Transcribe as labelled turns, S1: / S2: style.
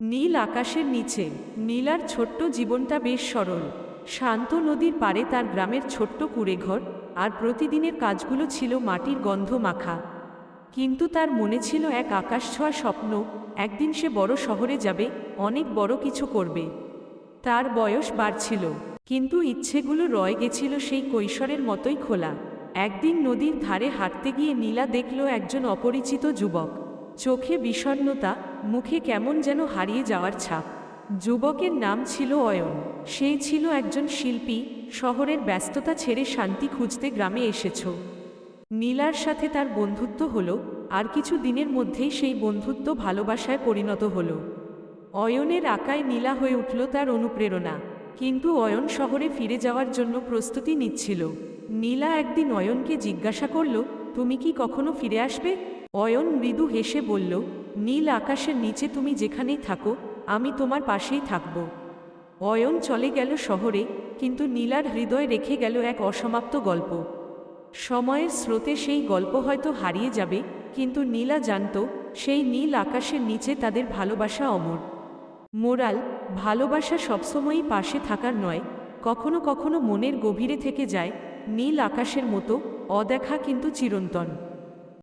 S1: নীল আকাশের নিচে নীলার ছোট্ট জীবনটা বেশ সরল। শান্ত নদীর পাড়ে তার গ্রামের ছোট্ট কুঁড়েঘর, আর প্রতিদিনের কাজগুলো ছিল মাটির গন্ধ মাখা। কিন্তু তার মনে ছিল এক আকাশছোঁয়া স্বপ্ন। একদিন সে বড় শহরে যাবে, অনেক বড় কিছু করবে। তার বয়স বাড়ছিল, কিন্তু ইচ্ছেগুলো রয়ে গেছিল সেই কৈশোরের মতোই খোলা। একদিন নদীর ধারে হাঁটতে গিয়ে নীলা দেখল একজন অপরিচিত যুবক। চোখে বিষণ্ণতা, মুখে কেমন যেন হারিয়ে যাওয়ার ছাপ। যুবকের নাম ছিল অয়ন। সে ছিল একজন শিল্পী। শহরের ব্যস্ততা ছেড়ে শান্তি খুঁজতে গ্রামে এসেছ। নীলার সাথে তার বন্ধুত্ব হলো, আর কিছু দিনের মধ্যেই সেই বন্ধুত্ব ভালোবাসায় পরিণত হলো। অয়নের আঁকায় নীলা হয়ে উঠল তার অনুপ্রেরণা। কিন্তু অয়ন শহরে ফিরে যাওয়ার জন্য প্রস্তুতি নিচ্ছিল। নীলা একদিন অয়নকে জিজ্ঞাসা করল, তুমি কি কখনো ফিরে আসবে? অয়ন মৃদু হেসে বলল, নীল আকাশের নিচে তুমি যেখানেই থাকো, আমি তোমার পাশেই থাকব। অয়ন চলে গেল শহরে, কিন্তু নীলার হৃদয় রেখে গেল এক অসমাপ্ত গল্প। সময়ের স্রোতে সেই গল্প হয়তো হারিয়ে যাবে, কিন্তু নীলা জানত সেই নীল আকাশের নিচে তাদের ভালোবাসা অমর। মোরাল: ভালোবাসা সবসময়ই পাশে থাকার নয়, কখনো কখনো মনের গভীরে থেকে যায়, নীল আকাশের মতো, অদেখা কিন্তু চিরন্তন।